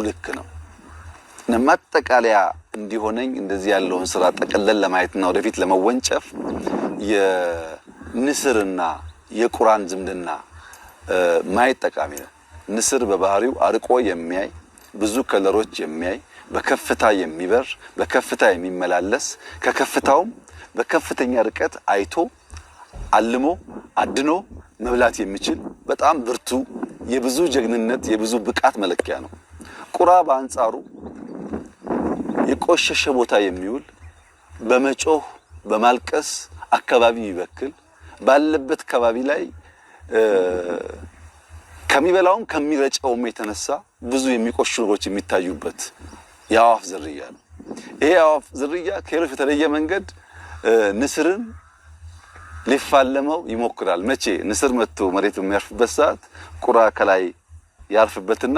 ልክ ነው። ማጠቃለያ እንዲሆነኝ እንደዚህ ያለውን ስራ ጠቅለል ለማየትና ወደፊት ለመወንጨፍ የንስርና የቁራን ዝምድና ማየት ጠቃሚ ነው። ንስር በባህሪው አርቆ የሚያይ ብዙ ከለሮች የሚያይ በከፍታ የሚበር በከፍታ የሚመላለስ ከከፍታውም በከፍተኛ ርቀት አይቶ አልሞ አድኖ መብላት የሚችል በጣም ብርቱ የብዙ ጀግንነት የብዙ ብቃት መለኪያ ነው። ቁራ በአንጻሩ የቆሸሸ ቦታ የሚውል በመጮህ በማልቀስ አካባቢ ይበክል ባለበት አካባቢ ላይ ከሚበላውም ከሚረጨውም የተነሳ ብዙ የሚቆሹ ነገሮች የሚታዩበት የአዋፍ ዝርያ ነው። ይሄ የአዋፍ ዝርያ ከሌሎች በተለየ መንገድ ንስርን ሊፋለመው ይሞክራል። መቼ ንስር መጥቶ መሬት በሚያርፍበት ሰዓት ቁራ ከላይ ያርፍበትና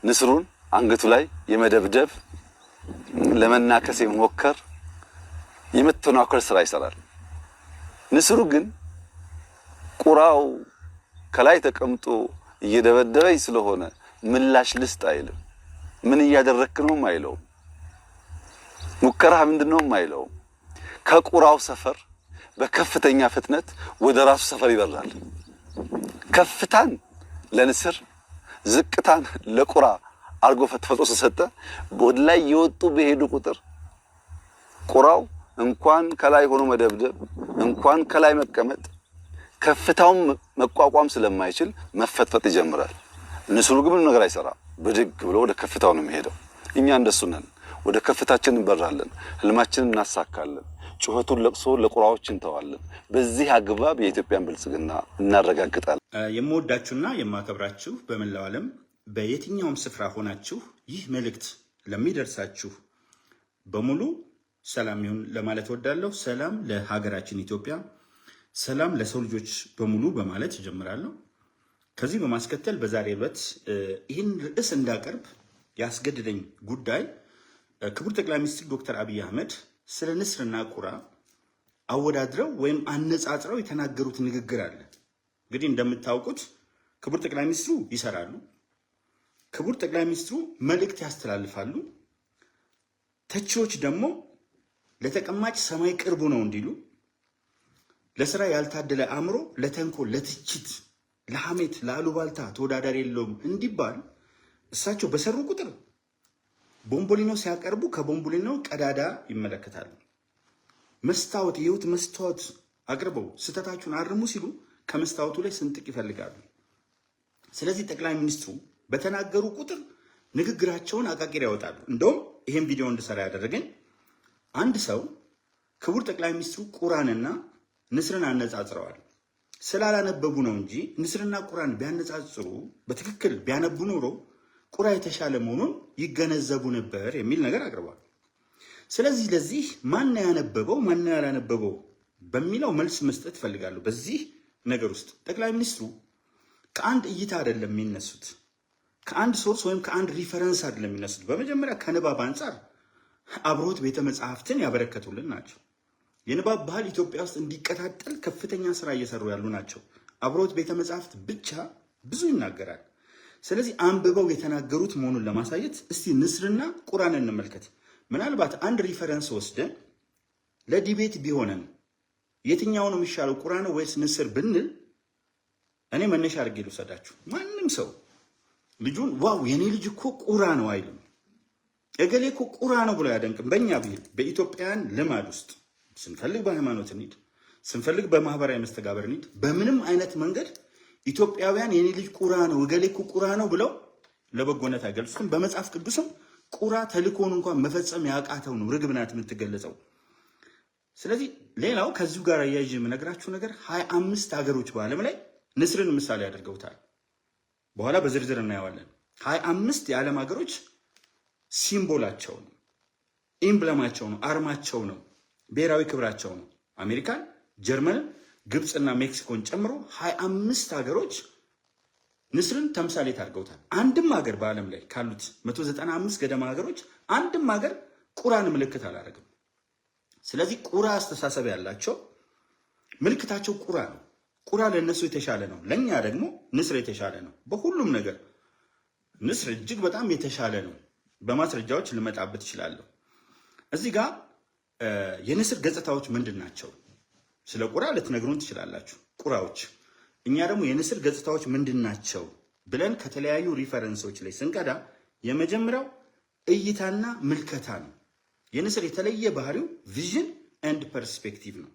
ንስሩን አንገቱ ላይ የመደብደብ ለመናከስ የመሞከር የመተናኮል ስራ ይሰራል። ንስሩ ግን ቁራው ከላይ ተቀምጦ እየደበደበኝ ስለሆነ ምላሽ ልስጥ አይልም። ምን እያደረክ ነው አይለው። ሙከራ ምንድነው አይለው። ከቁራው ሰፈር በከፍተኛ ፍጥነት ወደ ራሱ ሰፈር ይበራል። ከፍታን ለንስር ዝቅታን ለቁራ አርጎ ተፈጥሮ ሰጠ። ወደ ላይ የወጡ በሄዱ ቁጥር ቁራው እንኳን ከላይ ሆኖ መደብደብ እንኳን ከላይ መቀመጥ ከፍታውን መቋቋም ስለማይችል መፈጥፈጥ ይጀምራል። ንስሩ ግን ምንም ነገር አይሰራም። ብድግ ብሎ ወደ ከፍታው ነው የሚሄደው። እኛ እንደሱ ነን። ወደ ከፍታችን እንበራለን፣ ህልማችንን እናሳካለን፣ ጩኸቱን ለቅሶ ለቁራዎች እንተዋለን። በዚህ አግባብ የኢትዮጵያን ብልጽግና እናረጋግጣለን። የምወዳችሁና የማከብራችሁ በመላው ዓለም በየትኛውም ስፍራ ሆናችሁ ይህ መልእክት ለሚደርሳችሁ በሙሉ ሰላም ይሁን ለማለት ወዳለሁ። ሰላም ለሀገራችን ኢትዮጵያ፣ ሰላም ለሰው ልጆች በሙሉ በማለት እጀምራለሁ። ከዚህ በማስከተል በዛሬ ዕለት ይህን ርዕስ እንዳቀርብ ያስገድደኝ ጉዳይ ክቡር ጠቅላይ ሚኒስትር ዶክተር አብይ አህመድ ስለ ንስርና ቁራ አወዳድረው ወይም አነጻጽረው የተናገሩት ንግግር አለ። እንግዲህ እንደምታውቁት ክቡር ጠቅላይ ሚኒስትሩ ይሰራሉ። ክቡር ጠቅላይ ሚኒስትሩ መልእክት ያስተላልፋሉ። ተቺዎች ደግሞ ለተቀማጭ ሰማይ ቅርቡ ነው እንዲሉ፣ ለስራ ያልታደለ አእምሮ ለተንኮል፣ ለትችት፣ ለሐሜት፣ ለአሉባልታ ተወዳዳሪ የለውም እንዲባል እሳቸው በሰሩ ቁጥር ቦምቦሊኖ ሲያቀርቡ ከቦምቦሊኖ ቀዳዳ ይመለከታሉ። መስታወት የህይወት መስታወት አቅርበው ስህተታችሁን አርሙ ሲሉ ከመስታወቱ ላይ ስንጥቅ ይፈልጋሉ። ስለዚህ ጠቅላይ ሚኒስትሩ በተናገሩ ቁጥር ንግግራቸውን አቃቂር ያወጣሉ። እንደውም ይሄን ቪዲዮ እንድሰራ ያደረገኝ አንድ ሰው ክቡር ጠቅላይ ሚኒስትሩ ቁራንና ንስርን አነጻጽረዋል። ስላላነበቡ ነው እንጂ ንስርና ቁራን ቢያነጻጽሩ በትክክል ቢያነቡ ኖሮ ቁራ የተሻለ መሆኑን ይገነዘቡ ነበር የሚል ነገር አቅርቧል። ስለዚህ ለዚህ ማን ያነበበው ማን ያላነበበው በሚለው መልስ መስጠት ፈልጋለሁ። በዚህ ነገር ውስጥ ጠቅላይ ሚኒስትሩ ከአንድ እይታ አይደለም የሚነሱት፣ ከአንድ ሶርስ ወይም ከአንድ ሪፈረንስ አይደለም የሚነሱት። በመጀመሪያ ከንባብ አንጻር አብሮት ቤተ መጻሕፍትን ያበረከቱልን ናቸው። የንባብ ባህል ኢትዮጵያ ውስጥ እንዲቀጣጠል ከፍተኛ ስራ እየሰሩ ያሉ ናቸው። አብሮት ቤተ መጻሕፍት ብቻ ብዙ ይናገራል። ስለዚህ አንብበው የተናገሩት መሆኑን ለማሳየት እስቲ ንስርና ቁራን እንመልከት። ምናልባት አንድ ሪፈረንስ ወስደን ለዲቤት ቢሆነን የትኛው ነው የሚሻለው ቁራን ወይስ ንስር ብንል እኔ መነሻ አድርጌ ልውሰዳችሁ። ማንም ሰው ልጁን ዋው የኔ ልጅ እኮ ቁራ ነው አይልም። እገሌ እኮ ቁራ ነው ብሎ ያደንቅም። በእኛ ብሂል በኢትዮጵያውያን ልማድ ውስጥ ስንፈልግ በሃይማኖት እንሂድ፣ ስንፈልግ በማህበራዊ መስተጋበር እንሂድ፣ በምንም አይነት መንገድ ኢትዮጵያውያን የኔ ልጅ ቁራ ነው እገሌ እኮ ቁራ ነው ብለው ለበጎነት አይገልጹትም። በመጽሐፍ ቅዱስም ቁራ ተልእኮውን እንኳን መፈጸም ያቃተው ነው ርግብ ናት የምትገለጸው። ስለዚህ ሌላው ከዚሁ ጋር አያይዤ የምነግራችሁ ነገር 25 ሀገሮች በዓለም ላይ ንስርን ምሳሌ አድርገውታል። በኋላ በዝርዝር እናየዋለን። 25 የዓለም ሀገሮች ሲምቦላቸው ነው፣ ኢምብለማቸው ነው፣ አርማቸው ነው፣ ብሔራዊ ክብራቸው ነው። አሜሪካን፣ ጀርመን፣ ግብፅና ሜክሲኮን ጨምሮ 25 ሀገሮች ንስርን ተምሳሌት አድርገውታል። አንድም ሀገር በዓለም ላይ ካሉት 195 ገደማ ሀገሮች አንድም ሀገር ቁራን ምልክት አላደረግም። ስለዚህ ቁራ አስተሳሰብ ያላቸው ምልክታቸው ቁራ ነው። ቁራ ለእነሱ የተሻለ ነው፣ ለእኛ ደግሞ ንስር የተሻለ ነው በሁሉም ነገር። ንስር እጅግ በጣም የተሻለ ነው። በማስረጃዎች ልመጣበት እችላለሁ። እዚህ ጋር የንስር ገጽታዎች ምንድን ናቸው? ስለ ቁራ ልትነግሩን ትችላላችሁ። ቁራዎች እኛ ደግሞ የንስር ገጽታዎች ምንድን ናቸው ብለን ከተለያዩ ሪፈረንሶች ላይ ስንቀዳ የመጀመሪያው እይታና ምልከታ ነው። የንስር የተለየ ባህሪው ቪዥን ኤንድ ፐርስፔክቲቭ ነው።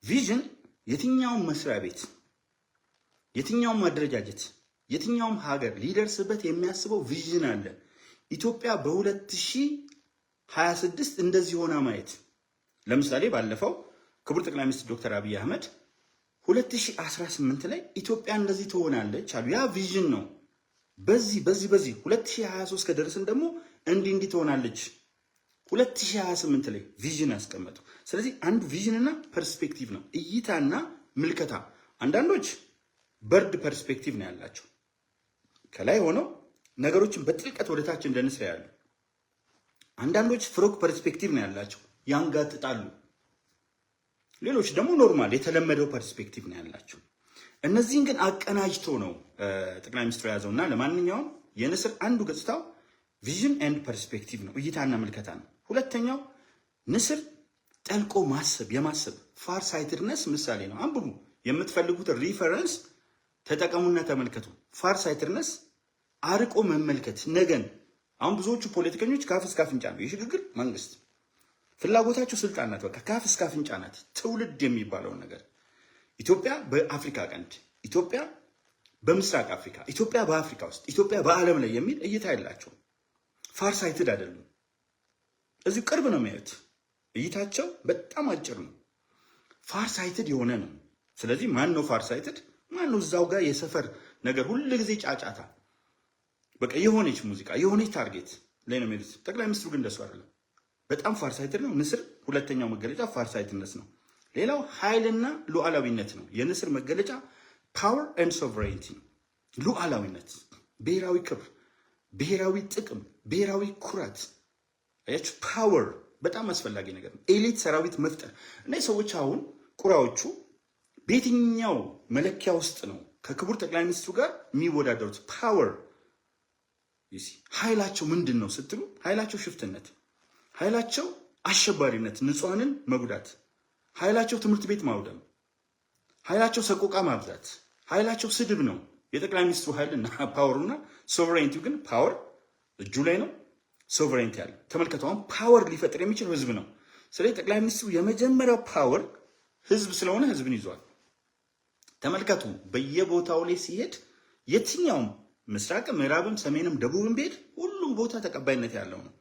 ቪዥን የትኛውም መስሪያ ቤት፣ የትኛውም አደረጃጀት፣ የትኛውም ሀገር ሊደርስበት የሚያስበው ቪዥን አለ። ኢትዮጵያ በ2026 እንደዚህ ሆና ማየት። ለምሳሌ ባለፈው ክቡር ጠቅላይ ሚኒስትር ዶክተር አብይ አህመድ 2018 ላይ ኢትዮጵያ እንደዚህ ትሆናለች አሉ። ያ ቪዥን ነው። በዚህ 2023 ከደረስን ደግሞ እንዲህ ትሆናለች 2028 ላይ ቪዥን አስቀመጡ። ስለዚህ አንዱ ቪዥንና ፐርስፔክቲቭ ነው፣ እይታና ምልከታ። አንዳንዶች በርድ ፐርስፔክቲቭ ነው ያላቸው፣ ከላይ ሆነው ነገሮችን በጥልቀት ወደታች እንደ ንስር ያሉ። አንዳንዶች ፍሮክ ፐርስፔክቲቭ ነው ያላቸው፣ ያንጋጥጣሉ። ሌሎች ደግሞ ኖርማል የተለመደው ፐርስፔክቲቭ ነው ያላቸው። እነዚህን ግን አቀናጅቶ ነው ጠቅላይ ሚኒስትሩ የያዘውና ለማንኛውም የንስር አንዱ ገጽታው ቪዥን ኤንድ ፐርስፔክቲቭ ነው፣ እይታና ምልከታ ነው። ሁለተኛው ንስር ጠልቆ ማሰብ፣ የማሰብ ፋር ሳይትድነስ ምሳሌ ነው። አንብቡ፣ የምትፈልጉትን ሪፈረንስ ተጠቀሙና ተመልከቱ። ፋር ሳይትድነስ አርቆ መመልከት ነገን። አሁን ብዙዎቹ ፖለቲከኞች ካፍ እስከ አፍንጫ ነው የሽግግር መንግስት ፍላጎታቸው፣ ስልጣን ናት፣ በቃ ካፍ እስከ አፍንጫ ናት። ትውልድ የሚባለውን ነገር ኢትዮጵያ በአፍሪካ ቀንድ፣ ኢትዮጵያ በምስራቅ አፍሪካ፣ ኢትዮጵያ በአፍሪካ ውስጥ፣ ኢትዮጵያ በዓለም ላይ የሚል እይታ የላቸውም። ፋር ሳይትድ አይደሉም። እዚሁ ቅርብ ነው የሚያዩት። እይታቸው በጣም አጭር ነው። ፋር ሳይትድ የሆነ ነው። ስለዚህ ማን ነው ፋር ሳይትድ? ማን ነው እዛው ጋር የሰፈር ነገር ሁሉ ጊዜ ጫጫታ፣ በቃ የሆነች ሙዚቃ የሆነች ታርጌት ላይ ነው የሚሉት። ጠቅላይ ሚኒስትሩ ግን እንደሱ አይደለም። በጣም ፋር ሳይትድ ነው። ንስር ሁለተኛው መገለጫ ፋር ሳይትድነስ ነው። ሌላው ኃይልና ሉዓላዊነት ነው። የንስር መገለጫ ፓወር ኤንድ ሶቨሬንቲ ነው። ሉዓላዊነት፣ ብሔራዊ ክብር፣ ብሔራዊ ጥቅም፣ ብሔራዊ ኩራት። አያችሁ፣ ፓወር በጣም አስፈላጊ ነገር ነው። ኤሊት ሰራዊት መፍጠር። እነዚህ ሰዎች አሁን ቁራዎቹ በየትኛው መለኪያ ውስጥ ነው ከክቡር ጠቅላይ ሚኒስትሩ ጋር የሚወዳደሩት? ፓወር ኃይላቸው ምንድን ነው ስትሉ፣ ኃይላቸው ሽፍትነት፣ ኃይላቸው አሸባሪነት፣ ንጹሐንን መጉዳት፣ ኃይላቸው ትምህርት ቤት ማውደም፣ ኃይላቸው ሰቆቃ ማብዛት፣ ኃይላቸው ስድብ ነው። የጠቅላይ ሚኒስትሩ ኃይልና ፓወሩና ሶቨሬንቲው ግን ፓወር እጁ ላይ ነው። ሶቨሬንቲ ያለ ተመልከቱ። አሁን ፓወር ሊፈጥር የሚችል ህዝብ ነው። ስለዚህ ጠቅላይ ሚኒስትሩ የመጀመሪያው ፓወር ህዝብ ስለሆነ ህዝብን ይዟል። ተመልከቱ፣ በየቦታው ላይ ሲሄድ የትኛውም ምስራቅ ምዕራብም ሰሜንም ደቡብም ቢሄድ ሁሉም ቦታ ተቀባይነት ያለው ነው።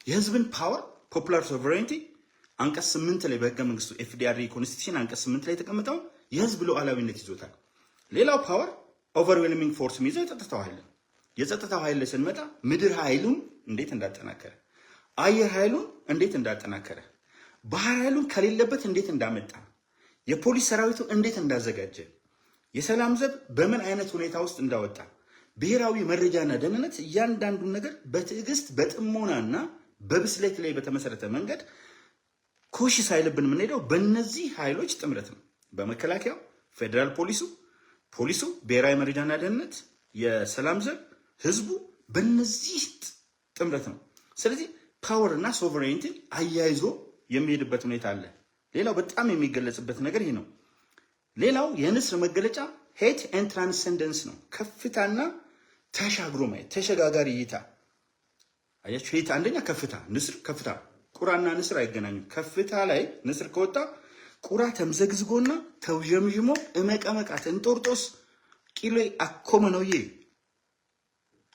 የህዝብን ፓወር ፖፑላር ሶቨሬንቲ አንቀጽ 8 ላይ በህገ መንግስቱ ኤፍዲአር ኮንስቲቱሽን አንቀጽ 8 ላይ የተቀመጠው የህዝብ ሉዓላዊነት ይዞታል። ሌላው ፓወር ኦቨርዌልሚንግ ፎርስ የሚይዘው የጸጥታው ኃይል ነው። የጸጥታው ኃይል ላይ ስንመጣ ምድር ኃይሉን እንዴት እንዳጠናከረ፣ አየር ኃይሉን እንዴት እንዳጠናከረ፣ ባህር ኃይሉን ከሌለበት እንዴት እንዳመጣ፣ የፖሊስ ሰራዊቱ እንዴት እንዳዘጋጀ፣ የሰላም ዘብ በምን አይነት ሁኔታ ውስጥ እንዳወጣ፣ ብሔራዊ መረጃና ደህንነት እያንዳንዱን ነገር በትዕግስት በጥሞናና በብስለት ላይ በተመሰረተ መንገድ ኮሽ ሳይልብን የምንሄደው በእነዚህ ኃይሎች ጥምረት ነው። በመከላከያው፣ ፌዴራል ፖሊሱ፣ ብሔራዊ መረጃና ደህንነት፣ የሰላም ዘብ፣ ህዝቡ በእነዚህ ጥምረት ነው። ስለዚህ ፓወር እና ሶቨሬንቲን አያይዞ የሚሄድበት ሁኔታ አለ። ሌላው በጣም የሚገለጽበት ነገር ይሄ ነው። ሌላው የንስር መገለጫ ሄት ኤንድ ትራንሰንደንስ ነው። ከፍታና ተሻግሮ ማየት፣ ተሸጋጋሪ እይታ። አያችሁ፣ ሄት አንደኛ ከፍታ፣ ንስር ከፍታ። ቁራና ንስር አይገናኙም። ከፍታ ላይ ንስር ከወጣ ቁራ ተምዘግዝጎና ተውዠምዥሞ እመቀመቃት እንጦርጦስ ቂሎ አኮመ ነውዬ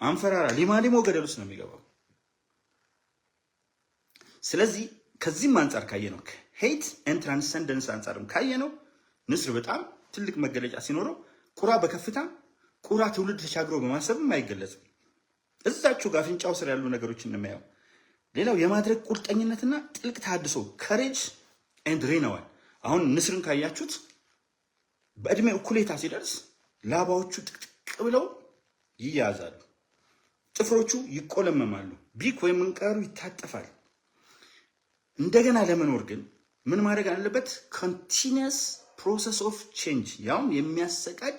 አንፈራራ ሊማሊሞ ገደል ውስጥ ነው የሚገባው። ስለዚህ ከዚህም አንጻር ካየነው ሄት ኤንድ ትራንሰንደንስ አንጻርም ካየነው ንስር በጣም ትልቅ መገለጫ ሲኖረው፣ ቁራ በከፍታ ቁራ ትውልድ ተሻግሮ በማሰብም አይገለጽም። እዛችሁ ጋር አፍንጫው ስር ያሉ ነገሮችን እንመያው። ሌላው የማድረግ ቁርጠኝነትና ጥልቅ ታድሶ ከሬጅ ኤንድ ሬናዋል። አሁን ንስርን ካያችሁት በእድሜ እኩሌታ ሲደርስ ላባዎቹ ጥቅጥቅ ብለው ይያዛሉ፣ ጥፍሮቹ ይቆለመማሉ፣ ቢክ ወይም ምንቃሩ ይታጠፋል። እንደገና ለመኖር ግን ምን ማድረግ አለበት? ኮንቲኒየስ ፕሮሰስ ኦፍ ቼንጅ፣ ያውም የሚያሰቃይ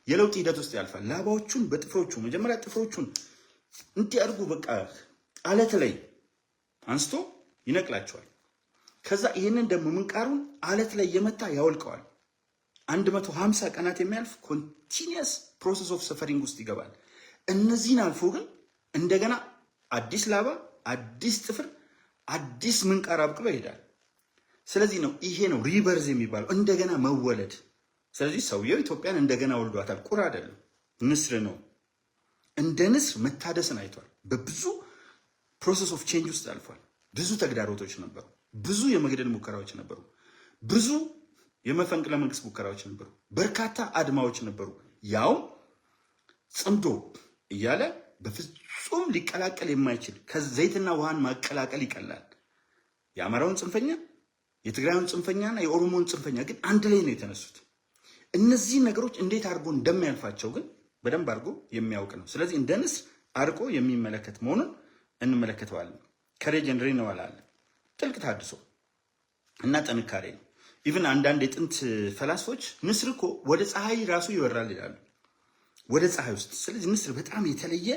የለውጥ ሂደት ውስጥ ያልፋል። ላባዎቹን በጥፍሮቹ መጀመሪያ ጥፍሮቹን እንዲያርጉ በቃ አለት ላይ አንስቶ ይነቅላቸዋል። ከዛ ይህንን ደግሞ ምንቃሩን አለት ላይ የመታ ያወልቀዋል። 150 ቀናት የሚያልፍ ኮንቲኒየስ ፕሮሰስ ኦፍ ሰፈሪንግ ውስጥ ይገባል። እነዚህን አልፎ ግን እንደገና አዲስ ላባ፣ አዲስ ጥፍር፣ አዲስ ምንቃር አብቅሎ ይሄዳል። ስለዚህ ነው ይሄ ነው ሪበርዝ የሚባለው እንደገና መወለድ። ስለዚህ ሰውየው ኢትዮጵያን እንደገና ወልዷታል። ቁራ አይደለም፣ ንስር ነው። እንደ ንስር መታደስን አይቷል። በብዙ ፕሮሰስ ኦፍ ቼንጅ ውስጥ አልፏል። ብዙ ተግዳሮቶች ነበሩ። ብዙ የመግደል ሙከራዎች ነበሩ። ብዙ የመፈንቅለ መንግስት ሙከራዎች ነበሩ። በርካታ አድማዎች ነበሩ። ያው ጽምዶ እያለ በፍጹም ሊቀላቀል የማይችል ከዘይትና ውሃን ማቀላቀል ይቀላል። የአማራውን ጽንፈኛ፣ የትግራዩን ጽንፈኛና የኦሮሞን ጽንፈኛ ግን አንድ ላይ ነው የተነሱት። እነዚህ ነገሮች እንዴት አድርጎ እንደሚያልፋቸው ግን በደንብ አድርጎ የሚያውቅ ነው። ስለዚህ እንደ ንስር አርቆ የሚመለከት መሆኑን እንመለከተዋለን። ከሬጅ ኤንድ ሪኒዋል አለ፣ ጥልቅ ታድሶ እና ጥንካሬ ነው። ኢቭን አንዳንድ የጥንት ፈላስፎች ንስር እኮ ወደ ፀሐይ ራሱ ይበራል ይላሉ፣ ወደ ፀሐይ ውስጥ። ስለዚህ ንስር በጣም የተለየ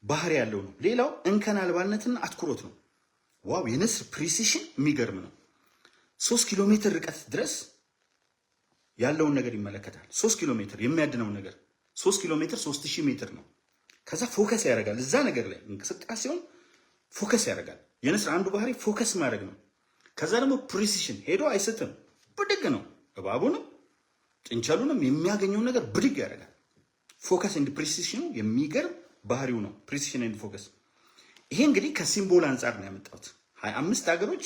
ባህሪ ያለው ነው። ሌላው እንከን አልባነትና አትኩሮት ነው። ዋው የንስር ፕሪሲሽን የሚገርም ነው። 3 ኪሎ ሜትር ርቀት ድረስ ያለውን ነገር ይመለከታል። 3 ኪሎ ሜትር የሚያድነውን ነገር 3 ኪሎ ሜትር 3000 ሜትር ነው። ከዛ ፎከስ ያደርጋል እዛ ነገር ላይ እንቅስቃሴውን ፎከስ ያደርጋል። የንስር አንዱ ባህሪ ፎከስ ማድረግ ነው። ከዛ ደግሞ ፕሪሲሽን ሄዶ አይስትም፣ ብድግ ነው። እባቡንም ጥንቸሉንም የሚያገኘውን ነገር ብድግ ያደርጋል። ፎከስ ኤንድ ፕሪሲሽኑ የሚገርም ባህሪው ነው። ፕሪሲሽን ኤንድ ፎከስ። ይሄ እንግዲህ ከሲምቦል አንጻር ነው ያመጣሁት። 25 ሀገሮች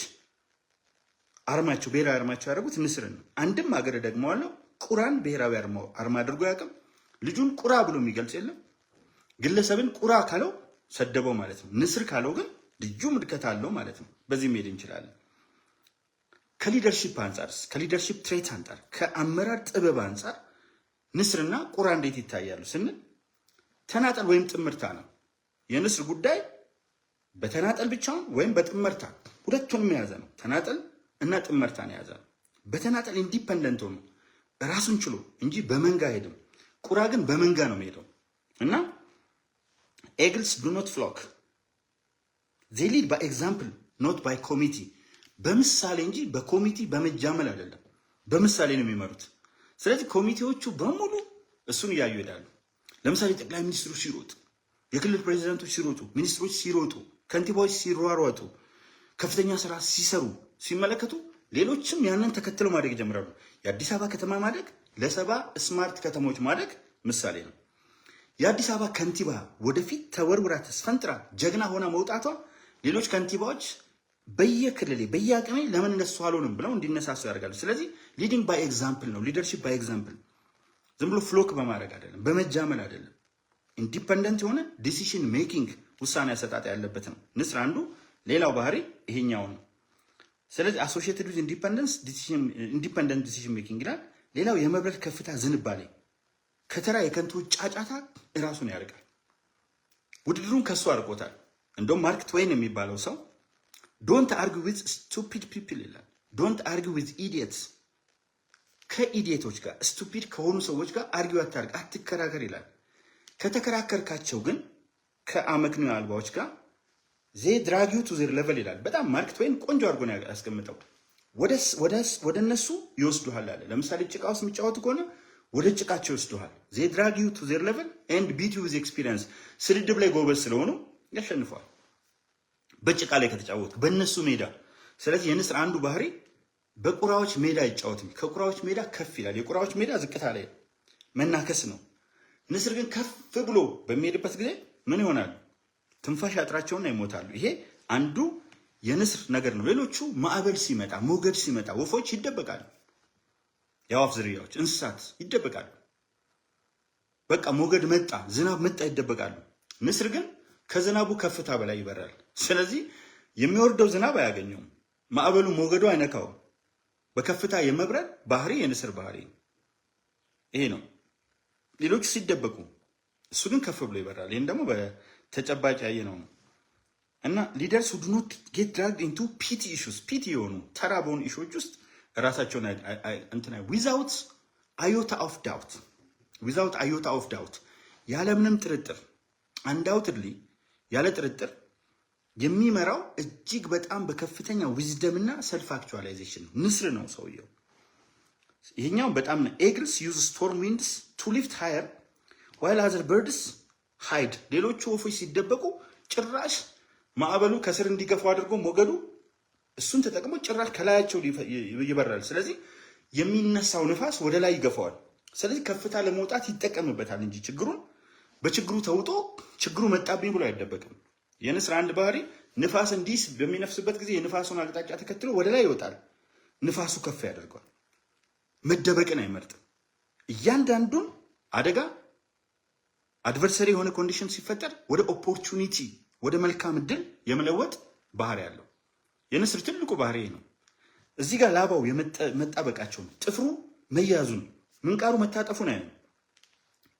አርማቸው ብሔራዊ አርማቸው ያደረጉት ንስርን ነው። አንድም ሀገር ደግሞ አለው ቁራን ብሔራዊ አርማ አድርጎ ያውቅም። ልጁን ቁራ ብሎ የሚገልጽ የለም። ግለሰብን ቁራ ካለው ሰደበው ማለት ነው። ንስር ካለው ግን ልዩ ምልከታ አለው ማለት ነው። በዚህ መሄድ እንችላለን። ከሊደርሺፕ አንጻር፣ ከሊደርሺፕ ትሬት አንጻር፣ ከአመራር ጥበብ አንጻር ንስርና ቁራ እንዴት ይታያሉ ስንል ተናጠል ወይም ጥምርታ ነው። የንስር ጉዳይ በተናጠል ብቻውን ወይም በጥምርታ ሁለቱንም የያዘ ነው። ተናጠል እና ጥምርታን የያዘ ነው። በተናጠል ኢንዲፐንደንት ሆኖ ራሱን ችሎ እንጂ በመንጋ አይሄድም። ቁራ ግን በመንጋ ነው የሚሄደው እና ኤግልስ ዱ ኖት ፍሎክ ዜ ሊድ ባይ ኤግዛምፕል ኖት ባይ ኮሚቲ። በምሳሌ እንጂ በኮሚቲ በመጃመል አይደለም፣ በምሳሌ ነው የሚመሩት። ስለዚህ ኮሚቴዎቹ በሙሉ እሱን እያዩ ይሄዳሉ። ለምሳሌ ጠቅላይ ሚኒስትሩ ሲሮጥ፣ የክልል ፕሬዚዳንቶች ሲሮጡ፣ ሚኒስትሮች ሲሮጡ፣ ከንቲባዎች ሲሯሯጡ፣ ከፍተኛ ስራ ሲሰሩ ሲመለከቱ ሌሎችም ያንን ተከትለው ማደግ ይጀምራሉ። የአዲስ አበባ ከተማ ማደግ ለሰባ ስማርት ከተሞች ማደግ ምሳሌ ነው። የአዲስ አበባ ከንቲባ ወደፊት ተወርውራ ተስፈንጥራ ጀግና ሆና መውጣቷ ሌሎች ከንቲባዎች በየክልሌ በየአቅሜ ለምን እነሱ አልሆንም ብለው እንዲነሳሱ ያደርጋሉ። ስለዚህ ሊዲንግ ባይ ኤግዛምፕል ነው። ሊደርሺፕ ባይ ኤግዛምፕል ዝም ብሎ ፍሎክ በማድረግ አይደለም፣ በመጃመል አይደለም። ኢንዲፐንደንት የሆነ ዲሲሽን ሜኪንግ ውሳኔ አሰጣጥ ያለበት ነው ንስር። አንዱ ሌላው ባህሪ ይሄኛው ነው። ስለዚህ አሶሺየትድ ዊዝ ኢንዲፐንደንት ዲሲሽን ሜኪንግ ይላል። ሌላው የመብረር ከፍታ ዝንባሌ ከተራ የከንቱ ጫጫታ እራሱን ያርቃል። ውድድሩን ከሱ አርቆታል። እንደውም ማርክ ትዌይን የሚባለው ሰው ዶንት አርጊው ዊዝ ስቱፒድ ፒፕል ይላል። ዶንት አርጊው ዊዝ ኢዲየትስ፣ ከኢዲየቶች ጋር ስቱፒድ ከሆኑ ሰዎች ጋር አርጊው አታርግ፣ አትከራከር ይላል። ከተከራከርካቸው ግን ከአመክንዮ አልባዎች ጋር ዜ ድራግ ዩ ቱ ዜር ሌቨል ይላል። በጣም ማርክ ትዌይን ቆንጆ አድርጎ ነው ያስቀምጠው። ወደ እነሱ ይወስዱሃል አለ። ለምሳሌ ጭቃ ውስጥ የሚጫወቱ ከሆነ ወደ ጭቃቸው ይወስዱሃል። ዜ ድራግ ዩ ቱ ዜር ሌቨል ኤንድ ቢት ዩ ዊዝ ኤክስፒሪየንስ። ስድድብ ላይ ጎበዝ ስለሆኑ ያሸንፈዋል በጭቃ ላይ ከተጫወቱ በእነሱ ሜዳ። ስለዚህ የንስር አንዱ ባህሪ በቁራዎች ሜዳ አይጫወትም። ከቁራዎች ሜዳ ከፍ ይላል። የቁራዎች ሜዳ ዝቅታ ላይ መናከስ ነው። ንስር ግን ከፍ ብሎ በሚሄድበት ጊዜ ምን ይሆናሉ? ትንፋሽ ያጥራቸውና ይሞታሉ። ይሄ አንዱ የንስር ነገር ነው። ሌሎቹ ማዕበል ሲመጣ፣ ሞገድ ሲመጣ ወፎች ይደበቃሉ። የአዋፍ ዝርያዎች፣ እንስሳት ይደበቃሉ። በቃ ሞገድ መጣ፣ ዝናብ መጣ ይደበቃሉ። ንስር ግን ከዝናቡ ከፍታ በላይ ይበራል። ስለዚህ የሚወርደው ዝናብ አያገኘውም። ማዕበሉ ሞገዱ አይነካውም። በከፍታ የመብረር ባህሪ የንስር ባህሪ ይሄ ነው። ሌሎቹ ሲደበቁ፣ እሱ ግን ከፍ ብሎ ይበራል። ይህን ደግሞ በተጨባጭ ያየ ነው እና ሊደርስ ዱ ኖት ጌት ድራግድ ኢንቱ ፒቲ ኢሹስ፣ ፒቲ የሆኑ ተራ በሆኑ ኢሹዎች ውስጥ ራሳቸውን እንትና ዊዛውት አዮታ ኦፍ ዳውት ዊዛውት አዮታ ኦፍ ዳውት ያለምንም ጥርጥር አንዳውትድሊ ያለ ጥርጥር የሚመራው እጅግ በጣም በከፍተኛ ዊዝደምና ሰልፍ አክቹዋላይዜሽን ነው። ንስር ነው ሰውየው። ይሄኛው በጣም ኤግልስ ዩዝ ስቶርም ዊንድስ ቱ ሊፍት ሃየር ዋይል አዘር በርድስ ሃይድ። ሌሎቹ ወፎች ሲደበቁ ጭራሽ ማዕበሉ ከስር እንዲገፋው አድርጎ ሞገዱ እሱን ተጠቅሞ ጭራሽ ከላያቸው ይበራል። ስለዚህ የሚነሳው ንፋስ ወደ ላይ ይገፋዋል። ስለዚህ ከፍታ ለመውጣት ይጠቀምበታል እንጂ በችግሩ ተውጦ ችግሩ መጣብኝ ብሎ አይደበቅም። የንስር አንድ ባህሪ ንፋስ እንዲህ በሚነፍስበት ጊዜ የንፋሱን አቅጣጫ ተከትሎ ወደ ላይ ይወጣል። ንፋሱ ከፍ ያደርገዋል። መደበቅን አይመርጥም። እያንዳንዱን አደጋ አድቨርሰሪ የሆነ ኮንዲሽን ሲፈጠር ወደ ኦፖርቹኒቲ ወደ መልካም እድል የመለወጥ ባህሪ ያለው የንስር ትልቁ ባህሪ ነው። እዚህ ጋር ላባው መጣበቃቸው ነው። ጥፍሩ መያዙን ምንቃሩ መታጠፉን አይደለም።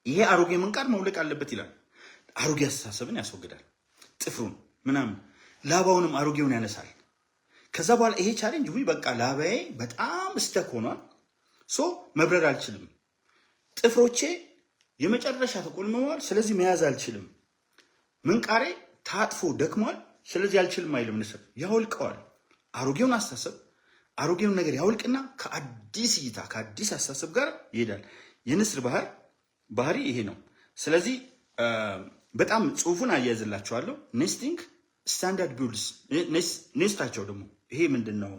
ይሄ አሮጌ ምንቃር መውለቅ አለበት ይላል። አሮጌ አስተሳሰብን ያስወግዳል። ጥፍሩን ምናምን ላባውንም አሮጌውን ያነሳል። ከዛ በኋላ ይሄ ቻሌንጅ በቃ ላባዬ በጣም ስተክ ሆኗል፣ ሶ መብረር አልችልም፣ ጥፍሮቼ የመጨረሻ ተቆልመዋል፣ ስለዚህ መያዝ አልችልም፣ ምንቃሬ ታጥፎ ደክሟል፣ ስለዚህ አልችልም አይልም። ንስር ያወልቀዋል። አሮጌውን አስተሳሰብ አሮጌውን ነገር ያወልቅና ከአዲስ እይታ ከአዲስ አስተሳሰብ ጋር ይሄዳል። የንስር ባህሪ ይሄ ነው። ስለዚህ በጣም ጽሁፉን አያይዝላቸዋለሁ። ኔስቲንግ ስታንዳርድ ቢልድስ ኔስታቸው ደግሞ ይሄ ምንድን ነው?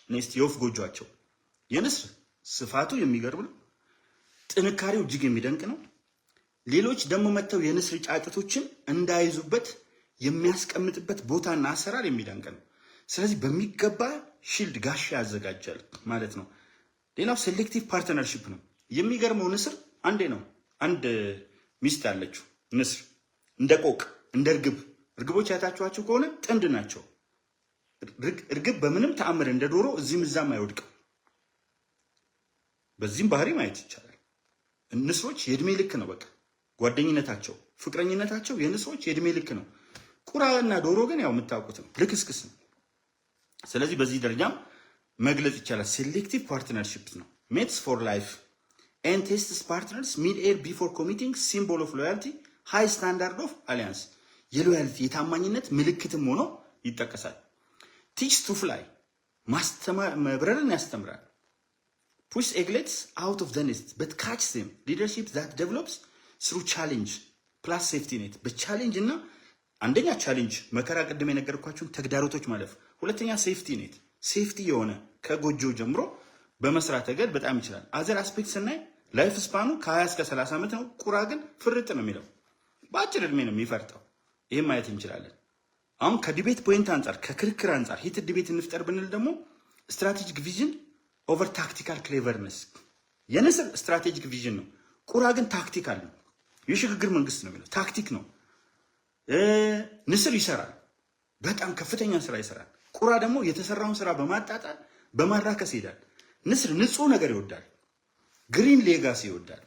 ኔስት የወፍ ጎጆቸው የንስር ስፋቱ የሚገርም ነው። ጥንካሬው እጅግ የሚደንቅ ነው። ሌሎች ደግሞ መጥተው የንስር ጫጩቶችን እንዳይዙበት የሚያስቀምጥበት ቦታና አሰራር የሚደንቅ ነው። ስለዚህ በሚገባ ሺልድ ጋሻ ያዘጋጃል ማለት ነው። ሌላው ሴሌክቲቭ ፓርትነርሺፕ ነው። የሚገርመው ንስር አንዴ ነው አንድ ሚስት ያለችው ንስር እንደ ቆቅ እንደ እርግቦች ያታችኋቸው ከሆነ ጥንድ ናቸው። እርግብ በምንም ተአምር እንደ ዶሮ እዚህም እዛም አይወድቅም። በዚህም ባህሪ ማየት ይቻላል። ንስሮች የእድሜ ልክ ነው። በቃ ጓደኝነታቸው፣ ፍቅረኝነታቸው የንስሮች የእድሜ ልክ ነው። ቁራና ዶሮ ግን ያው የምታውቁት ነው፣ ልክስክስ ነው። ስለዚህ በዚህ ደረጃም መግለጽ ይቻላል። ሴሌክቲቭ ፓርትነርሺፕ ነው። ሜትስ ፎር ላይፍ ኤንድ ቴስትስ ፓርትነርስ ሚድ ኤር ቢፎር ኮሚቲንግ ሲምቦል ኦፍ ሎያልቲ ሃይ ስታንዳርድ ኦፍ አሊያንስ። የሎያልቲ የታማኝነት ምልክትም ሆኖ ይጠቀሳል። ቲች ቱ ፍላይ መብረርን ያስተምራል። ፑሽ ኤግሌትስ አውት ኦፍ ዘ ኔስት በት ካች ዜም ሊደርሺፕ ዛት ዴቨሎፕስ ስሩ ቻሌንጅ ፕላስ ሴፍቲ ኔት። በቻሌንጅ እና አንደኛ ቻሌንጅ መከራ፣ ቅድም የነገርኳችሁን ተግዳሮቶች ማለፍ፣ ሁለተኛ ሴፍቲ ኔት ሴፍቲ የሆነ ከጎጆ ጀምሮ በመስራት ረገድ በጣም ይችላል። አዘር አስፔክት ስናይ ላይፍ ስፓኑ ከ20 እስከ 30 ዓመት ነው። ቁራ ግን ፍርጥ ነው የሚለው፣ በአጭር እድሜ ነው የሚፈርጠው። ይህም ማየት እንችላለን። አሁን ከዲቤት ፖይንት አንጻር ከክርክር አንጻር ሂት ዲቤት እንፍጠር ብንል ደግሞ ስትራቴጂክ ቪዥን ኦቨር ታክቲካል ክሌቨርነስ። የንስር ስትራቴጂክ ቪዥን ነው፣ ቁራ ግን ታክቲካል ነው። የሽግግር መንግስት ነው የሚለው ታክቲክ ነው። ንስር ይሰራል፣ በጣም ከፍተኛ ስራ ይሰራል። ቁራ ደግሞ የተሰራውን ስራ በማጣጣል በማራከስ ይሄዳል። ንስር ንጹህ ነገር ይወዳል፣ ግሪን ሌጋሲ ይወዳል፣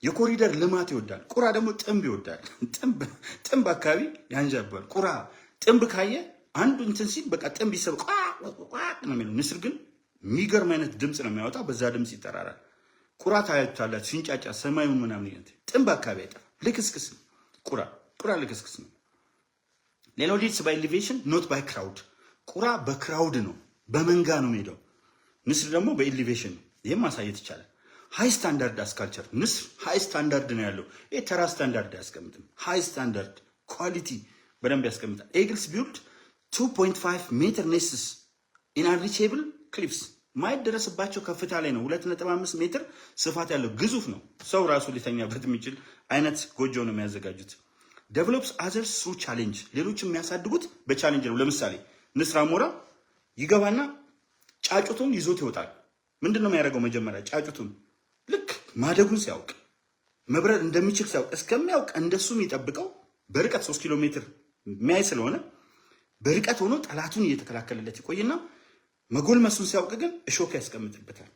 የኮሪደር ልማት ይወዳል። ቁራ ደግሞ ጥንብ ይወዳል። ጥንብ አካባቢ ያንዣባል። ቁራ ጥንብ ካየ አንዱ እንትን ሲል በቃ ጥንብ ይሰብ ነው የሚለው። ንስር ግን የሚገርም አይነት ድምፅ ነው የሚያወጣ፣ በዛ ድምፅ ይጠራራል። ቁራ ታያችኋላችሁ ሲንጫጫ ሰማዩን ምናምን። ጥንብ አካባቢ አይጠፋ፣ ልክስክስ ነው ቁራ ልክስክስ ነው። ሌላው ሊድስ ባይ ኤሊቬሽን ኖት ባይ ክራውድ። ቁራ በክራውድ ነው በመንጋ ነው የሚሄደው። ንስር ደግሞ በኤሊቬሽን ነው። ይህም ማሳየት ይቻላል። ሃይ ስታንዳርድ አስካልቸር ንስር ሃይ ስታንዳርድ ነው ያለው። ይህ ተራ ስታንዳርድ አያስቀምጥም። ሃይ ስታንዳርድ ኳሊቲ በደንብ ያስቀምጣል። ኤግልስ ቢልድ 2.5 ሜትር ኔስትስ ኢን አንሪቼብል ክሊፍስ። ማይደረስባቸው ከፍታ ላይ ነው። 2.5 ሜትር ስፋት ያለው ግዙፍ ነው። ሰው ራሱ ሊተኛበት የሚችል አይነት ጎጆ ነው የሚያዘጋጁት። ዴቨሎፕስ አዘርስ ስሩ ቻሌንጅ። ሌሎች የሚያሳድጉት በቻሌንጅ ነው። ለምሳሌ ንስር አሞራ ይገባና ጫጩቱን ይዞት ይወጣል። ምንድን ነው የሚያደርገው? መጀመሪያ ጫጩቱን ልክ ማደጉን ሲያውቅ መብረር እንደሚችል ሲያውቅ እስከሚያውቅ እንደሱ የሚጠብቀው በርቀት 3 ኪሎ ሜትር የሚያይ ስለሆነ በርቀት ሆኖ ጠላቱን እየተከላከለለት ይቆይና መጎልመሱን ሲያውቅ ግን እሾክ ያስቀምጥበታል።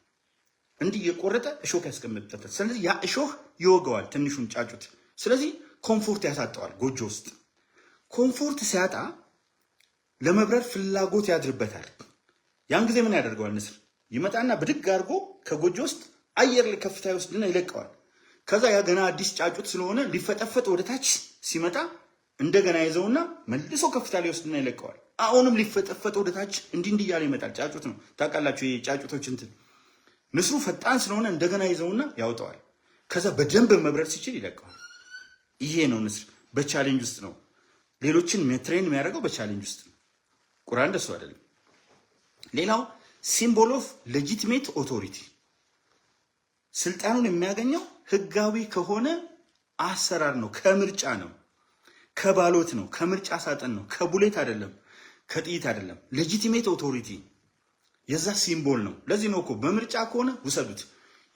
እንዲህ የቆረጠ እሾክ ያስቀምጥበታል። ስለዚህ ያ እሾህ ይወገዋል ትንሹን ጫጩት። ስለዚህ ኮምፎርት ያሳጠዋል። ጎጆ ውስጥ ኮምፎርት ሲያጣ ለመብረር ፍላጎት ያድርበታል። ያን ጊዜ ምን ያደርገዋል? ንስር ይመጣና ብድግ አድርጎ ከጎጆ ውስጥ አየር ላይ ከፍታ ይወስድና ይለቀዋል። ከዛ ያ ገና አዲስ ጫጩት ስለሆነ ሊፈጠፈጥ ወደ ታች ሲመጣ እንደገና ይዘውና መልሶ ከፍታ ላይ ወስድና ይለቀዋል። አሁንም ሊፈጠፈጥ ወደ ታች እንዲህ እያለ ይመጣል። ጫጩት ነው ታውቃላችሁ፣ የጫጩቶች እንትን ንስሩ ፈጣን ስለሆነ እንደገና ይዘውና ያወጣዋል። ከዛ በደንብ መብረር ሲችል ይለቀዋል። ይሄ ነው ንስር። በቻሌንጅ ውስጥ ነው ሌሎችን ትሬን የሚያደርገው፣ በቻሌንጅ ውስጥ ነው። ቁርአን እንደሱ አይደለም። ሌላው ሲምቦል ኦፍ ሌጂቲሜት ኦቶሪቲ፣ ስልጣኑን የሚያገኘው ህጋዊ ከሆነ አሰራር ነው፣ ከምርጫ ነው፣ ከባሎት ነው፣ ከምርጫ ሳጥን ነው፣ ከቡሌት አይደለም፣ ከጥይት አይደለም። ሌጂቲሜት ኦቶሪቲ የዛ ሲምቦል ነው። ለዚህ ነው እኮ በምርጫ ከሆነ ውሰዱት።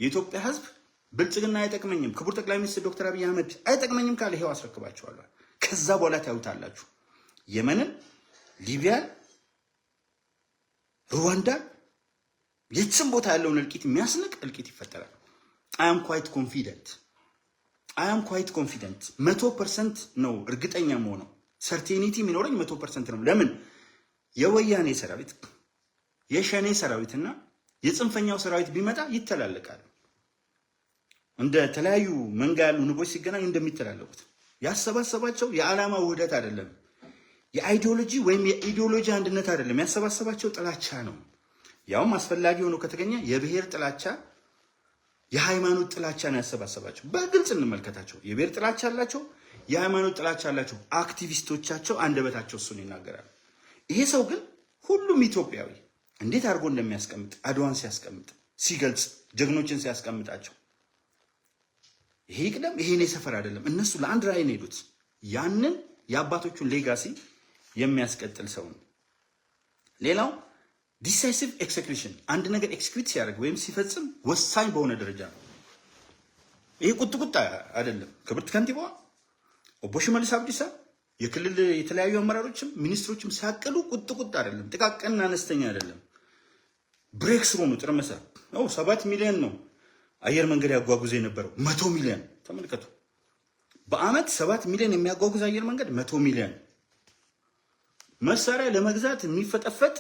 የኢትዮጵያ ህዝብ ብልጽግና አይጠቅመኝም፣ ክቡር ጠቅላይ ሚኒስትር ዶክተር አብይ አህመድ አይጠቅመኝም ካለ ይሄው አስረክባቸዋለሁ። ከዛ በኋላ ታዩታላችሁ የመንን፣ ሊቢያን፣ ሩዋንዳ የትም ቦታ ያለውን እልቂት የሚያስንቅ እልቂት ይፈጠራል። አይ አም ኳይት ኮንፊደንት 100% ነው እርግጠኛ መሆነው። ሰርቴኒቲ የሚኖረኝ 100% ነው። ለምን የወያኔ ሰራዊት የሸኔ ሰራዊትና የጽንፈኛው ሰራዊት ቢመጣ ይተላለቃሉ። እንደ ተለያዩ መንጋ ያሉ ንቦች ሲገናኙ እንደሚተላለቁት ያሰባሰባቸው የዓላማ ውህደት አይደለም፣ የአይዲዮሎጂ ወይም የኢዲዮሎጂ አንድነት አይደለም። ያሰባሰባቸው ጥላቻ ነው። ያውም አስፈላጊ ሆኖ ከተገኘ የብሔር ጥላቻ፣ የሃይማኖት ጥላቻ ነው ያሰባሰባቸው። በግልጽ እንመልከታቸው። የብሔር ጥላቻ አላቸው፣ የሃይማኖት ጥላቻ አላቸው። አክቲቪስቶቻቸው አንደበታቸው እሱን ይናገራል። ይሄ ሰው ግን ሁሉም ኢትዮጵያዊ እንዴት አድርጎ እንደሚያስቀምጥ አድዋን ሲያስቀምጥ ሲገልጽ፣ ጀግኖችን ሲያስቀምጣቸው ይሄ ይቅደም ይሄ ነው ሰፈር አይደለም። እነሱ ለአንድ ራዕይ ነው ሄዱት። ያንን የአባቶቹን ሌጋሲ የሚያስቀጥል ሰው ነው። ሌላው ዲሳይሲቭ ኤክሴኪዩሽን፣ አንድ ነገር ኤክስኪዩት ሲያደርግ ወይም ሲፈጽም ወሳኝ በሆነ ደረጃ ነው። ይሄ ቁጥቁጥ አይደለም። ክብርት ከንቲባዋ ኦቦ ሽመልስ አብዲሳ፣ የክልል የተለያዩ አመራሮችም ሚኒስትሮችም ሲያቀሉ ቁጥቁጥ አይደለም፣ ጥቃቅንና አነስተኛ አይደለም። ብሬክ ስሩ ነው። ጥርመሳ 7 ሚሊዮን ነው አየር መንገድ ያጓጉዝ የነበረው 100 ሚሊዮን ተመልከቱ። በአመት 7 ሚሊዮን የሚያጓጉዝ አየር መንገድ 100 ሚሊዮን። መሳሪያ ለመግዛት የሚፈጠፈጥ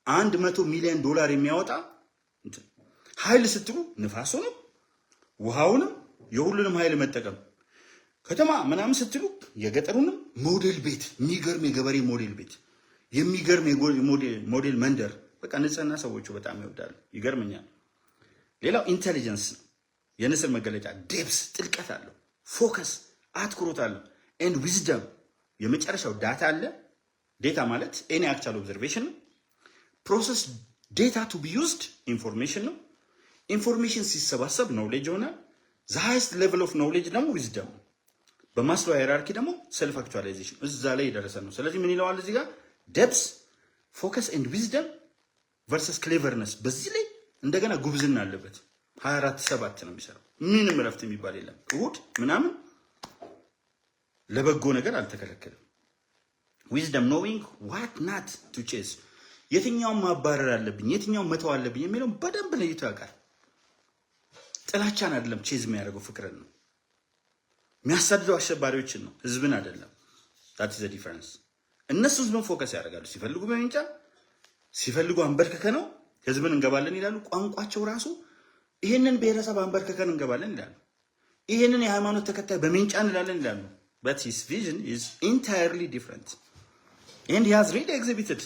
100 ሚሊዮን ዶላር የሚያወጣ ኃይል ስትሉ ንፋሱንም ውሃውንም የሁሉንም ኃይል መጠቀም፣ ከተማ ምናምን ስትሉ የገጠሩንም ሞዴል ቤት፣ የሚገርም የገበሬ ሞዴል ቤት፣ የሚገርም ሞዴል መንደር። በቃ ንጽህና ሰዎቹ በጣም ይወዳሉ። ይገርመኛል። ሌላው ኢንቴሊጀንስ ነው። የንስር መገለጫ ዴፕስ፣ ጥልቀት አለው፣ ፎከስ፣ አትኩሮት አለው። ኤንድ ዊዝደም፣ የመጨረሻው ዳታ አለ። ዴታ ማለት ኤኒ አክቹዋል ኦብዘርቬሽን ነው። ፕሮሰስ ዴታ ቱ ቢ ዩዝድ ኢንፎርሜሽን ነው። ኢንፎርሜሽን ሲሰባሰብ ኖውሌጅ ይሆናል። ዘ ሃይስት ሌቭል ኦፍ ኖውሌጅ ደግሞ ዊዝደም ነው። በማስሎ ሃይራርኪ ደግሞ ሰልፍ አክቹዋላይዜሽን እዛ ላይ የደረሰ ነው። ስለዚህ ምን ይለዋል እዚህ ጋር ዴፕስ፣ ፎከስ ኤንድ ዊዝደም ቨርሰስ ክሌቨርነስ። በዚህ ላይ እንደገና ጉብዝና አለበት። 24/7 ነው የሚሰራው። ምንም እረፍት የሚባል የለም። እሁድ ምናምን ለበጎ ነገር አልተከለከለም። ዊዝደም ኖዊንግ ዋት ናት ቱ ቼዝ፣ የትኛውን ማባረር አለብኝ የትኛውን መተው አለብኝ የሚለውን በደንብ ለይቶ ያውቃል። ጥላቻን አይደለም ቼዝ የሚያደርገው ፍቅርን ነው። የሚያሳድደው አሸባሪዎችን ነው፣ ህዝብን አይደለም። ዳት ኢዝ ዘ ዲፈረንስ። እነሱ ህዝብን ፎከስ ያደርጋሉ። ሲፈልጉ በሜንጫ ሲፈልጉ አንበርከከ ነው ህዝብን እንገባለን ይላሉ። ቋንቋቸው ራሱ ይሄንን ብሔረሰብ አንበርከከን እንገባለን ይላሉ። ይሄንን የሃይማኖት ተከታይ በሜንጫ እንላለን ይላሉ። but his vision is entirely different and he has really exhibited,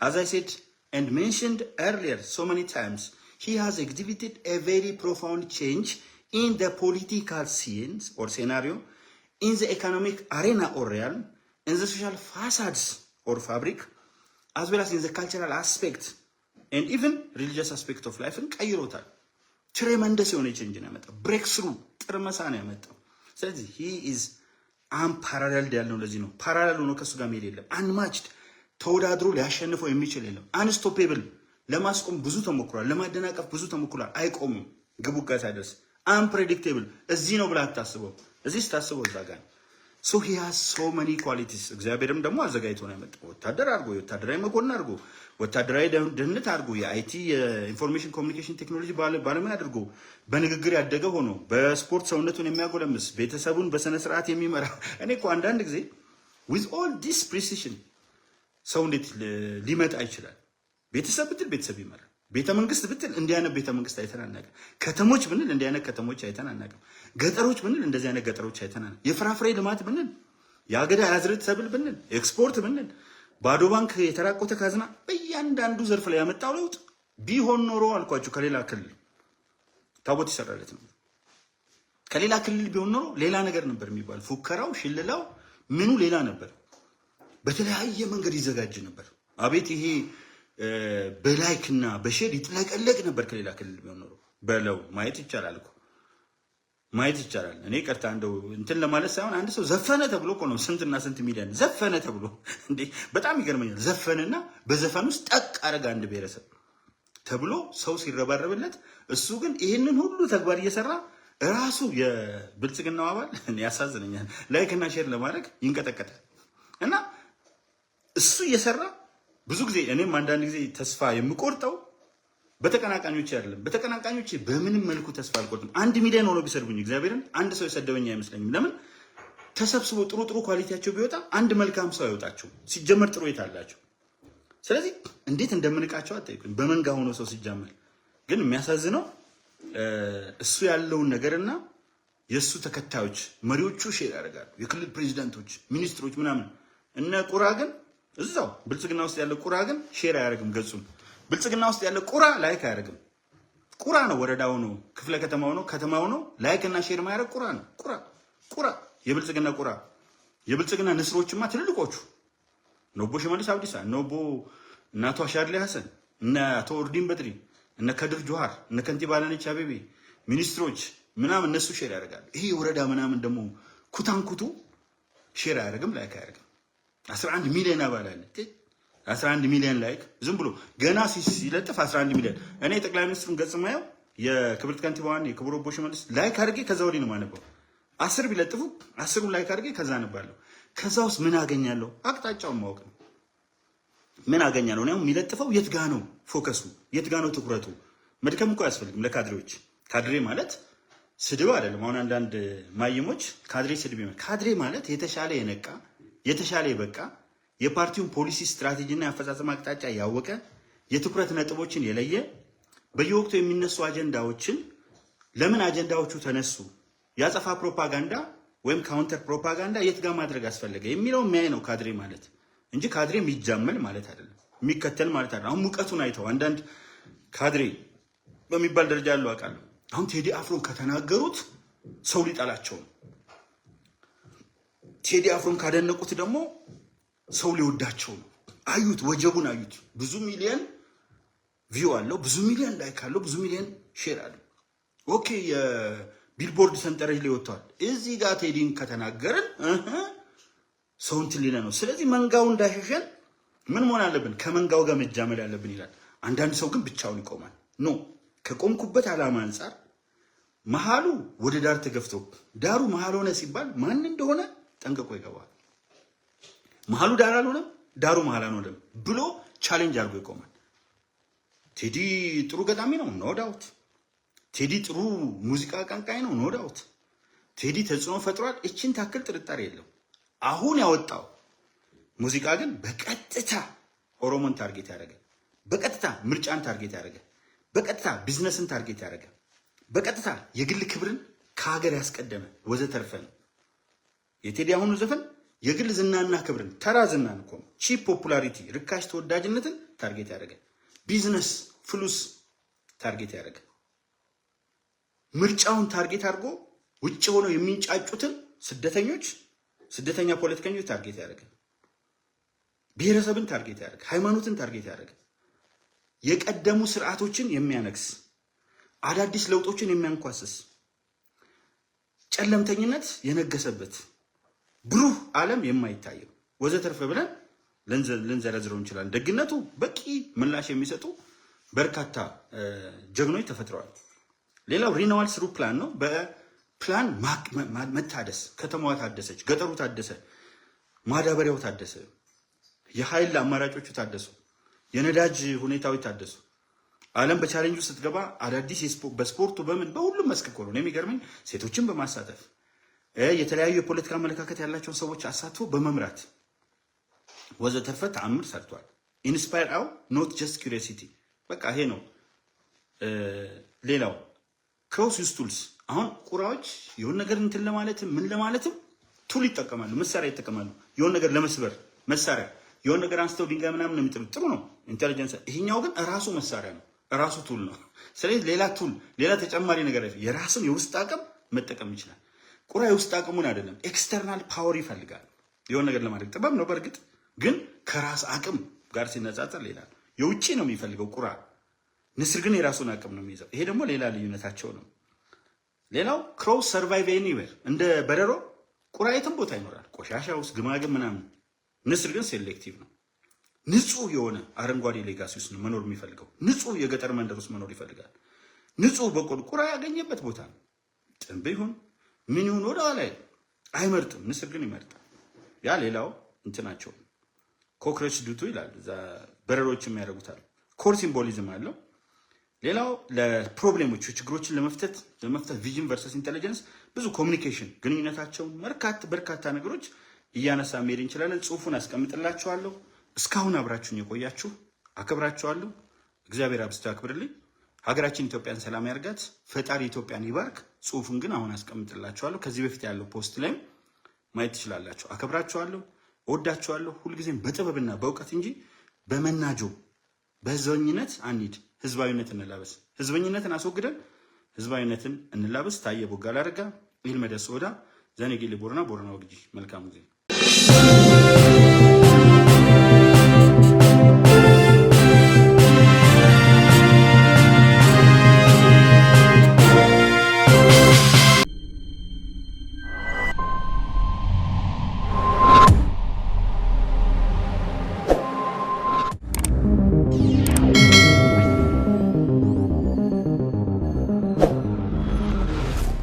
as I said and mentioned earlier so many times, he has exhibited a very profound change in the political scenes or scenario, in the economic arena or realm, in the social facades or fabric, as well as in the cultural aspect and even religious aspect of life. And ቀይሮታል። ትሬመንደስ የሆነ ቼንጅ ነው ያመጣው። ብሬክ ስሩ ጥርመሳ ነው ያመጣው። ስለዚህ he is አንፓራለልድ ያልነው ለዚህ ነው። ፓራለል ሆኖ ከሱ ጋር መሄድ የለም። አንማችድ ተወዳድሮ ሊያሸንፈው የሚችል የለም። አንስቶፔብል ለማስቆም ብዙ ተሞክሯል። ለማደናቀፍ ብዙ ተሞክሯል። አይቆምም ግቡ ጋር ሳይደርስ። አንፕሬዲክቴብል እዚህ ነው ብላ አታስበው። እዚህ ስታስበው እዛ ጋር ነው። ሶ ሂ ሃዝ ሶ መኒ ኳሊቲስ። እግዚአብሔርም ደግሞ አዘጋጅቶ ነው ያመጣው። ወታደር አድርጎ የወታደራዊ መኮንን አድርጎ ወታደራዊ ደህንነት አድርጎ የአይቲ የኢንፎርሜሽን ኮሚኒኬሽን ቴክኖሎጂ ባለሙያ አድርጎ በንግግር ያደገ ሆኖ በስፖርት ሰውነቱን የሚያጎለምስ ቤተሰቡን በስነ ስርዓት የሚመራ። እኔ እኮ አንዳንድ ጊዜ ዊዝ ኦል ዲስ ፕሪሲሽን ሰው እንዴት ሊመጣ ይችላል? ቤተሰብ ብትል ቤተሰብ ይመራል። ቤተ መንግስት ብትል እንዲህ አይነት ቤተ መንግስት አይተን አናውቅም። ከተሞች ብንል እንዲህ አይነት ከተሞች አይተን አናውቅም። ገጠሮች ብንል እንደዚህ አይነት ገጠሮች አይተን አናውቅም። የፍራፍሬ ልማት ብንል፣ የአገዳ የአዝርዕት ሰብል ብንል፣ ኤክስፖርት ብንል፣ ባዶ ባንክ፣ የተራቆተ ካዝና በእያንዳንዱ ዘርፍ ላይ ያመጣው ለውጥ ቢሆን ኖሮ አልኳችሁ ከሌላ ክልል ታቦት ይሰራለት ነው። ከሌላ ክልል ቢሆን ኖሮ ሌላ ነገር ነበር የሚባል ፉከራው፣ ሽልላው፣ ምኑ ሌላ ነበር። በተለያየ መንገድ ይዘጋጅ ነበር። አቤት ይሄ በላይክና በሼር ይጥለቀለቅ ነበር። ከሌላ ክልል ቢሆን ኖሮ በለው ማየት ይቻላል እኮ ማየት ይቻላል። እኔ ቀርታ እንደው እንትን ለማለት ሳይሆን አንድ ሰው ዘፈነ ተብሎ እኮ ነው ስንትና ስንት ሚሊዮን ዘፈነ ተብሎ እንዴ! በጣም ይገርመኛል። ዘፈነና በዘፈን ውስጥ ጠቅ አረጋ አንድ ብሔረሰብ ተብሎ ሰው ሲረባረብለት፣ እሱ ግን ይህንን ሁሉ ተግባር እየሰራ ራሱ የብልጽግናው አባል ያሳዝነኛል። ላይክና ሼር ለማድረግ ይንቀጠቀጣል እና እሱ እየሰራ ብዙ ጊዜ እኔም አንዳንድ ጊዜ ተስፋ የምቆርጠው በተቀናቃኞች አይደለም። በተቀናቃኞች በምንም መልኩ ተስፋ አልቆርጥም። 1 ሚሊዮን ሆኖ ቢሰድቡኝ እግዚአብሔርን አንድ ሰው የሰደበኝ አይመስለኝም። ለምን ተሰብስቦ ጥሩ ጥሩ ኳሊቲያቸው ቢወጣ አንድ መልካም ሰው አይወጣቸው። ሲጀመር ጥሩ የት አላቸው። ስለዚህ እንዴት እንደምንቃቸው አጠይቁኝ። በመንጋ ሆኖ ሰው ሲጃመል ግን የሚያሳዝነው እሱ ያለውን ነገርና የእሱ ተከታዮች መሪዎቹ ሼር ያደርጋሉ። የክልል ፕሬዚዳንቶች፣ ሚኒስትሮች ምናምን እነ ቁራ ግን እዛው ብልጽግና ውስጥ ያለ ቁራ ግን ሼር አያደርግም ገጹን። ብልጽግና ውስጥ ያለ ቁራ ላይክ አያደርግም። ቁራ ነው ወረዳው ነው ክፍለ ከተማው ነው ከተማው ነው ላይክ እና ሼር ማያደርግ ቁራ ነው። ቁራ የብልጽግና ቁራ። የብልጽግና ንስሮችማ ትልልቆቹ ኖቦ ሽመልስ አብዲሳ፣ ኖቦ እነ አቶ አሻድሊ ሐሰን፣ እነ አቶ ኦርዲን በድሪ፣ እነ ከድር ጆሃር፣ እነ ከንቲባ አዳነች አቤቤ ሚኒስትሮች ምናምን እነሱ ሼር ያደርጋሉ። ይሄ የወረዳ ምናምን ደግሞ ኩታንኩቱ ሼር አያደርግም፣ ላይክ አያደርግም። 11 ሚሊዮን አባል አለ። 11 ሚሊዮን ላይክ ዝም ብሎ ገና ሲለጥፍ 11 ሚሊዮን። እኔ ጠቅላይ ሚኒስትሩን ገጽ ማየው የክብርት ከንቲባዋን የክቡር ኦቦ ሽመልስ ላይክ አድርጌ ከዛ ወዲህ ነው የማነበው። 10 ቢለጥፉ 10ሩን ላይክ አድርጌ ከዛ አነባለሁ። ከዛ ውስጥ ምን አገኛለሁ? አቅጣጫውን ማወቅ ነው። ምን አገኛለሁ? ነው የሚለጥፈው የት ጋ ነው ፎከሱ? የት ጋ ነው ትኩረቱ? መድከም እኮ አያስፈልግም ለካድሬዎች። ካድሬ ማለት ስድብ አይደለም። አሁን አንዳንድ ማይሞች ካድሬ ስድብ ይመ ካድሬ ማለት የተሻለ የነቃ የተሻለ የበቃ የፓርቲውን ፖሊሲ ስትራቴጂና የአፈጻጸም አቅጣጫ ያወቀ የትኩረት ነጥቦችን የለየ በየወቅቱ የሚነሱ አጀንዳዎችን ለምን አጀንዳዎቹ ተነሱ፣ ያጸፋ ፕሮፓጋንዳ ወይም ካውንተር ፕሮፓጋንዳ የት ጋር ማድረግ አስፈለገ የሚለው የሚያይ ነው ካድሬ ማለት እንጂ ካድሬ የሚጃመል ማለት አይደለም፣ የሚከተል ማለት አይደለም። አሁን ሙቀቱን አይተው አንዳንድ ካድሬ በሚባል ደረጃ ያለው አውቃለሁ። አሁን ቴዲ አፍሮን ከተናገሩት ሰው ሊጠላቸው ነው። ቴዲ አፍሮን ካደነቁት ደግሞ ሰው ሊወዳቸው ነው። አዩት፣ ወጀቡን አዩት። ብዙ ሚሊዮን ቪው አለው፣ ብዙ ሚሊዮን ላይክ አለው፣ ብዙ ሚሊዮን ሼር አለው። ኦኬ የቢልቦርድ ሰንጠረዥ ላይ ወጥቷል። እዚህ ጋር ቴዲን ከተናገርን ሰው እንትን ሊለ ነው። ስለዚህ መንጋው እንዳይሸሸን ምን መሆን አለብን? ከመንጋው ጋር መጃመል ያለብን ይላል። አንዳንድ ሰው ግን ብቻውን ይቆማል። ኖ ከቆምኩበት ዓላማ አንጻር መሃሉ ወደ ዳር ተገፍቶ ዳሩ መሃል ሆነ ሲባል ማን እንደሆነ ጠንቅቆ ይገባል። መሃሉ ዳር አልሆነም፣ ዳሩ መሃል አልሆነም ብሎ ቻሌንጅ አድርጎ ይቆማል። ቴዲ ጥሩ ገጣሚ ነው፣ ኖ ዳውት። ቴዲ ጥሩ ሙዚቃ አቀንቃኝ ነው፣ ኖ ዳውት። ቴዲ ተጽዕኖ ፈጥሯል፣ እችን ታክል ጥርጣሬ የለው። አሁን ያወጣው ሙዚቃ ግን በቀጥታ ኦሮሞን ታርጌት ያደረገ፣ በቀጥታ ምርጫን ታርጌት ያደረገ፣ በቀጥታ ቢዝነስን ታርጌት ያደረገ፣ በቀጥታ የግል ክብርን ከሀገር ያስቀደመ ወዘተርፈ ነው። የቴዲ አሁኑ ዘፈን የግል ዝናና ክብርን፣ ተራ ዝናን እኮ ቺፕ ፖፑላሪቲ፣ ርካሽ ተወዳጅነትን ታርጌት ያደረገ፣ ቢዝነስ ፍሉስ ታርጌት ያደረገ፣ ምርጫውን ታርጌት አድርጎ ውጭ ሆነው የሚንጫጩትን ስደተኞች፣ ስደተኛ ፖለቲከኞች ታርጌት ያደረገ፣ ብሔረሰብን ታርጌት ያደረገ፣ ሃይማኖትን ታርጌት ያደረገ፣ የቀደሙ ስርዓቶችን የሚያነግስ፣ አዳዲስ ለውጦችን የሚያንኳስስ፣ ጨለምተኝነት የነገሰበት ብሩህ ዓለም የማይታየው ወዘተርፈ ብለን ልንዘረዝረው እንችላለን። ደግነቱ በቂ ምላሽ የሚሰጡ በርካታ ጀግኖች ተፈጥረዋል። ሌላው ሪኒዋል ስሩ ፕላን ነው። በፕላን መታደስ፣ ከተማዋ ታደሰች፣ ገጠሩ ታደሰ፣ ማዳበሪያው ታደሰ፣ የኃይል አማራጮቹ ታደሱ፣ የነዳጅ ሁኔታዎች ታደሱ። ዓለም በቻሌንጅ ውስጥ ስትገባ አዳዲስ በስፖርቱ በምን በሁሉም መስክ እኮ ነው የሚገርመኝ። ሴቶችን በማሳተፍ የተለያዩ የፖለቲካ አመለካከት ያላቸውን ሰዎች አሳትፎ በመምራት ወዘተርፈ ተአምር ሰርቷል። ኢንስፓየር አው ኖት ጀስት ኩሪዮሲቲ። በቃ ይሄ ነው ሌላው ክሮስ ዩዝ ቱልስ። አሁን ቁራዎች የሆነ ነገር እንትን ለማለትም ምን ለማለትም ቱል ይጠቀማሉ፣ መሳሪያ ይጠቀማሉ። የሆነ ነገር ለመስበር መሳሪያ፣ የሆነ ነገር አንስተው ድንጋይ ምናምን የሚጥሉት ጥሩ ነው ኢንተለጀንስ። ይሄኛው ግን ራሱ መሳሪያ ነው፣ ራሱ ቱል ነው። ስለዚህ ሌላ ቱል፣ ሌላ ተጨማሪ ነገር የራስን የውስጥ አቅም መጠቀም ይችላል። ቁራ የውስጥ አቅሙን አይደለም ኤክስተርናል ፓወር ይፈልጋል። የሆነ ነገር ለማድረግ ጥበብ ነው በእርግጥ ግን ከራስ አቅም ጋር ሲነጻጸር ሌላ ነው። የውጭ ነው የሚፈልገው ቁራ፣ ንስር ግን የራሱን አቅም ነው የሚይዘው። ይሄ ደግሞ ሌላ ልዩነታቸው ነው። ሌላው ክሮው ሰርቫይቭ ኤኒዌር፣ እንደ በረሮ ቁራ የትም ቦታ ይኖራል፣ ቆሻሻ ውስጥ ግማግም ምናምን። ንስር ግን ሴሌክቲቭ ነው። ንጹህ የሆነ አረንጓዴ ሌጋሲ ውስጥ ነው መኖር የሚፈልገው። ንጹህ የገጠር መንደር ውስጥ መኖር ይፈልጋል። ንጹህ በቆሎ ቁራ ያገኘበት ቦታ ነው። ጥንብ ይሁን ምን ይሁን ወደ ኋላ አይመርጥም። ንስር ግን ይመርጣል። ያ ሌላው እንትናቸው ኮክሮች ዱቱ ይላል። እዛ በረሮች የሚያደርጉታል። ኮር ሲምቦሊዝም አለው። ሌላው ለፕሮብሌሞች ችግሮችን ለመፍታት ቪዥን ቨርሰስ ኢንቴሊጀንስ ብዙ ኮሚኒኬሽን ግንኙነታቸውን በርካታ ነገሮች እያነሳ መሄድ እንችላለን። ጽሁፉን አስቀምጥላችኋለሁ። እስካሁን አብራችሁን የቆያችሁ አከብራችኋለሁ። እግዚአብሔር አብዝቶ ያክብርልኝ። ሀገራችን ኢትዮጵያን ሰላም ያርጋት። ፈጣሪ ኢትዮጵያን ይባርክ። ጽሁፉን ግን አሁን አስቀምጥላችኋለሁ። ከዚህ በፊት ያለው ፖስት ላይም ማየት ትችላላችሁ። አከብራችኋለሁ፣ እወዳችኋለሁ። ሁልጊዜም በጥበብና በእውቀት እንጂ በመናጆ በህዝበኝነት አንሂድ። ህዝባዊነት እንላበስ። ህዝበኝነትን አስወግደን ህዝባዊነትን እንላበስ። ታየ ቦጋላ አረጋ ኢልመደስ ወዳ ዘኔጌሌ ቦረና ወግጂ። መልካም ጊዜ